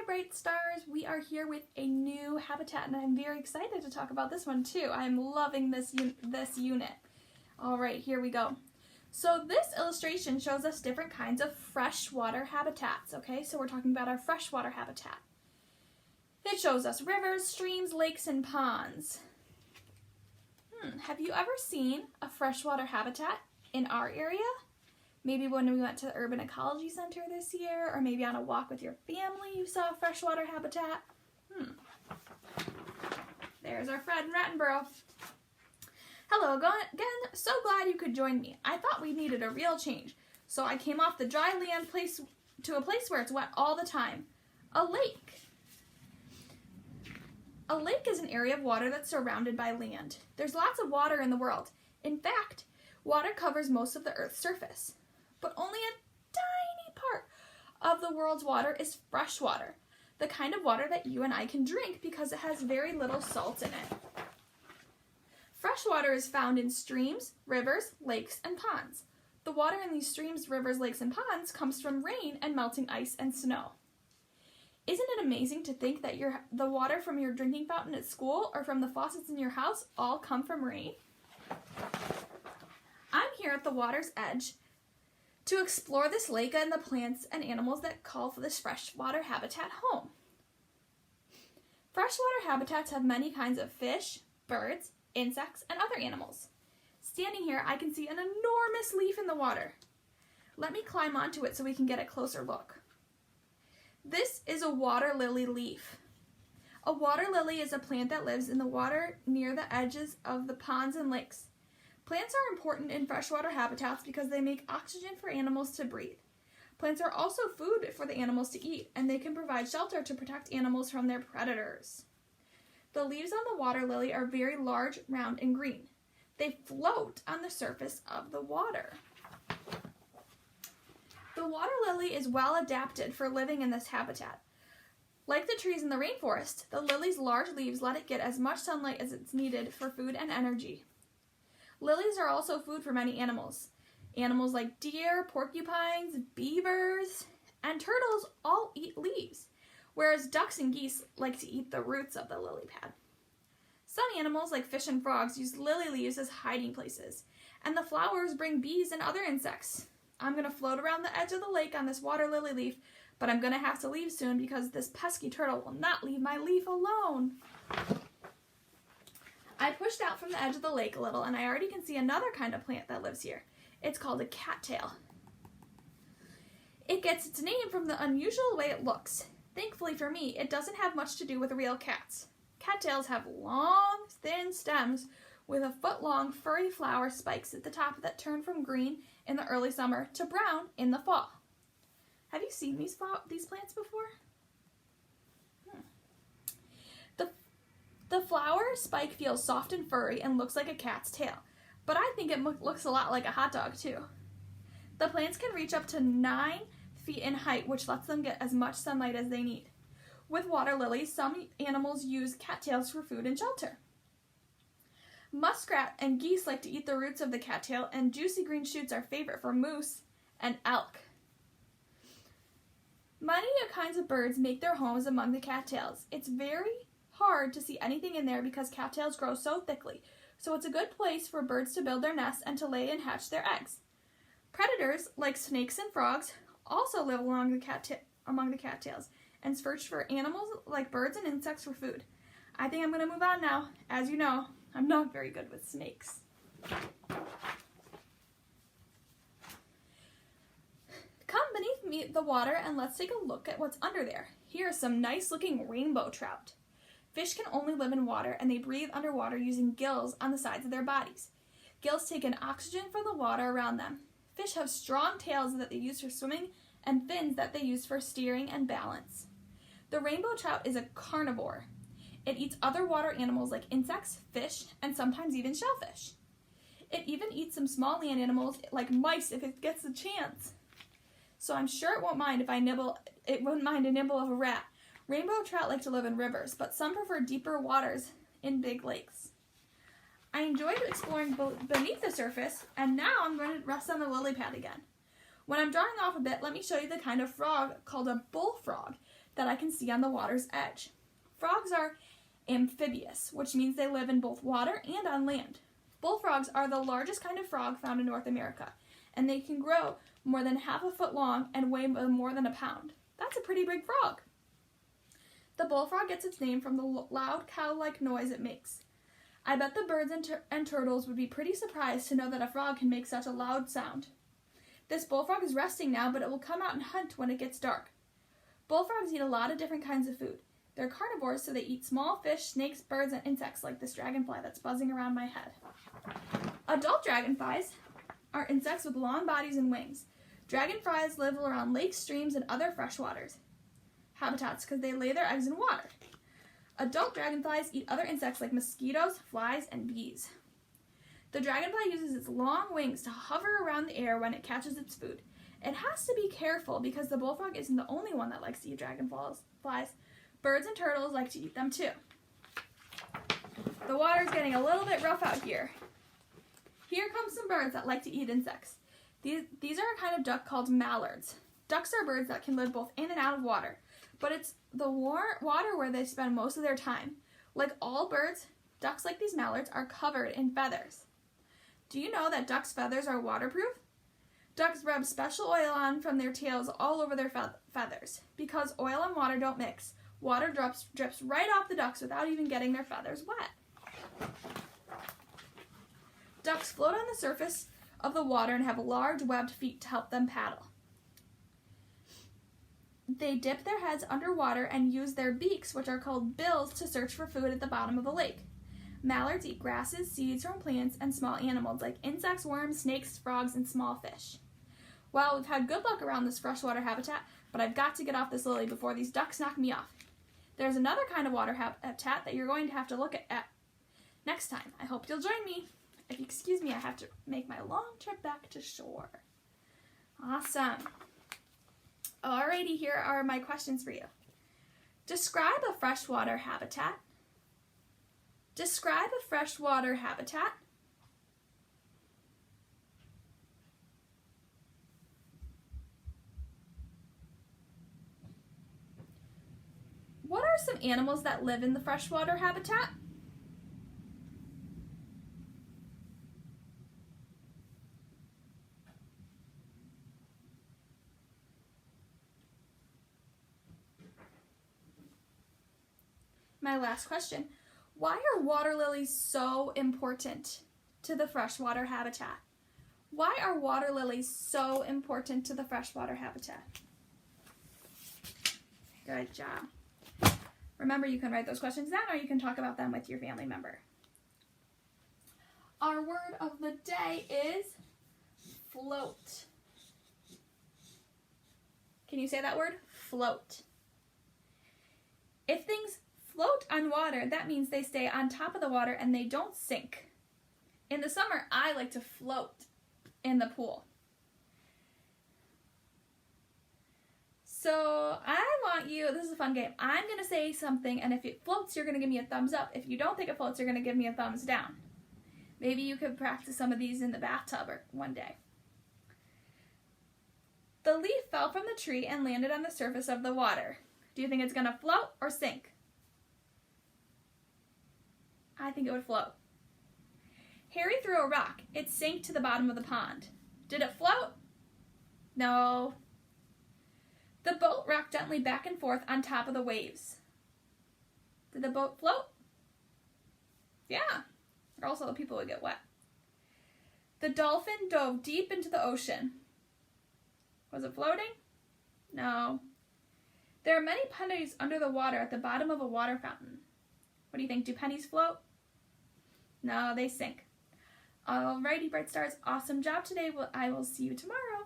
Bright Stars, we are here with a new habitat and I'm very excited to talk about this one too. I'm loving this unit. Alright, here we go. So this illustration shows us different kinds of freshwater habitats, okay? So we're talking about our freshwater habitat. It shows us rivers, streams, lakes, and ponds. Have you ever seen a freshwater habitat in our area? Maybe when we went to the Urban Ecology Center this year, or maybe on a walk with your family you saw a freshwater habitat. There's our friend Rattenborough. Hello again, so glad you could join me. I thought we needed a real change, so I came off the dry land place to a place where it's wet all the time. A lake. A lake is an area of water that's surrounded by land. There's lots of water in the world. In fact, water covers most of the Earth's surface. But only a tiny part of the world's water is fresh water, the kind of water that you and I can drink because it has very little salt in it. Fresh water is found in streams, rivers, lakes, and ponds. The water in these streams, rivers, lakes, and ponds comes from rain and melting ice and snow. Isn't it amazing to think that the water from your drinking fountain at school or from the faucets in your house all come from rain? I'm here at the water's edge to explore this lake and the plants and animals that call for this freshwater habitat home. Freshwater habitats have many kinds of fish, birds, insects, and other animals. Standing here, I can see an enormous leaf in the water. Let me climb onto it so we can get a closer look. This is a water lily leaf. A water lily is a plant that lives in the water near the edges of the ponds and lakes. Plants are important in freshwater habitats because they make oxygen for animals to breathe. Plants are also food for the animals to eat, and they can provide shelter to protect animals from their predators. The leaves on the water lily are very large, round, and green. They float on the surface of the water. The water lily is well adapted for living in this habitat. Like the trees in the rainforest, the lily's large leaves let it get as much sunlight as it's needed for food and energy. Lilies are also food for many animals. Animals like deer, porcupines, beavers, and turtles all eat leaves, whereas ducks and geese like to eat the roots of the lily pad. Some animals, like fish and frogs, use lily leaves as hiding places, and the flowers bring bees and other insects. I'm going to float around the edge of the lake on this water lily leaf, but I'm going to have to leave soon because this pesky turtle will not leave my leaf alone. I pushed out from the edge of the lake a little, and I already can see another kind of plant that lives here. It's called a cattail. It gets its name from the unusual way it looks. Thankfully for me, it doesn't have much to do with real cats. Cattails have long, thin stems with a foot-long, furry flower spikes at the top that turn from green in the early summer to brown in the fall. Have you seen these plants before? The flower spike feels soft and furry and looks like a cat's tail, but I think it looks a lot like a hot dog too. The plants can reach up to 9 feet in height, which lets them get as much sunlight as they need. With water lilies, some animals use cattails for food and shelter. Muskrat and geese like to eat the roots of the cattail, and juicy green shoots are favorite for moose and elk. Many kinds of birds make their homes among the cattails. It's very hard to see anything in there because cattails grow so thickly, so it's a good place for birds to build their nests and to lay and hatch their eggs. Predators, like snakes and frogs, also live among the cattails and search for animals like birds and insects for food. I think I'm going to move on now. As you know, I'm not very good with snakes. Come beneath the water and let's take a look at what's under there. Here are some nice looking rainbow trout. Fish can only live in water, and they breathe underwater using gills on the sides of their bodies. Gills take in oxygen from the water around them. Fish have strong tails that they use for swimming and fins that they use for steering and balance. The rainbow trout is a carnivore. It eats other water animals like insects, fish, and sometimes even shellfish. It even eats some small land animals like mice if it gets a chance. So I'm sure it won't mind a nibble of a rat. Rainbow trout like to live in rivers, but some prefer deeper waters in big lakes. I enjoyed exploring beneath the surface, and now I'm going to rest on the lily pad again. When I'm drying off a bit, let me show you the kind of frog called a bullfrog that I can see on the water's edge. Frogs are amphibious, which means they live in both water and on land. Bullfrogs are the largest kind of frog found in North America, and they can grow more than half a foot long and weigh more than a pound. That's a pretty big frog. The bullfrog gets its name from the loud cow-like noise it makes. I bet the birds and turtles would be pretty surprised to know that a frog can make such a loud sound. This bullfrog is resting now, but it will come out and hunt when it gets dark. Bullfrogs eat a lot of different kinds of food. They're carnivores, so they eat small fish, snakes, birds, and insects like this dragonfly that's buzzing around my head. Adult dragonflies are insects with long bodies and wings. Dragonflies live around lakes, streams, and other freshwater habitats because they lay their eggs in water. Adult dragonflies eat other insects like mosquitoes, flies, and bees. The dragonfly uses its long wings to hover around the air when it catches its food. It has to be careful because the bullfrog isn't the only one that likes to eat dragonflies. Birds and turtles like to eat them too. The water's getting a little bit rough out here. Here come some birds that like to eat insects. These are a kind of duck called mallards. Ducks are birds that can live both in and out of water, but it's the water where they spend most of their time. Like all birds, ducks like these mallards are covered in feathers. Do you know that ducks' feathers are waterproof? Ducks rub special oil on from their tails all over their feathers. Because oil and water don't mix, water drips right off the ducks without even getting their feathers wet. Ducks float on the surface of the water and have large webbed feet to help them paddle. They dip their heads underwater and use their beaks, which are called bills, to search for food at the bottom of a lake. Mallards eat grasses, seeds from plants, and small animals like insects, worms, snakes, frogs, and small fish. Well, we've had good luck around this freshwater habitat, but I've got to get off this lily before these ducks knock me off. There's another kind of water habitat that you're going to have to look at next time. I hope you'll join me. If you excuse me, I have to make my long trip back to shore. Awesome. Alrighty, here are my questions for you. Describe a freshwater habitat. Describe a freshwater habitat. What are some animals that live in the freshwater habitat? My last question. Why are water lilies so important to the freshwater habitat? Why are water lilies so important to the freshwater habitat? Good job. Remember, you can write those questions down or you can talk about them with your family member. Our word of the day is float. Can you say that word? Float. If things float on water, that means they stay on top of the water and they don't sink. In the summer, I like to float in the pool. So I want you, this is a fun game. I'm going to say something, and if it floats, you're going to give me a thumbs up. If you don't think it floats, you're going to give me a thumbs down. Maybe you could practice some of these in the bathtub or one day. The leaf fell from the tree and landed on the surface of the water. Do you think it's going to float or sink? I think it would float. Harry threw a rock. It sank to the bottom of the pond. Did it float? No. The boat rocked gently back and forth on top of the waves. Did the boat float? Yeah. Or also the people would get wet. The dolphin dove deep into the ocean. Was it floating? No. There are many pennies under the water at the bottom of a water fountain. What do you think? Do pennies float? No, they sink. Alrighty, Bright Stars. Awesome job today. I will see you tomorrow.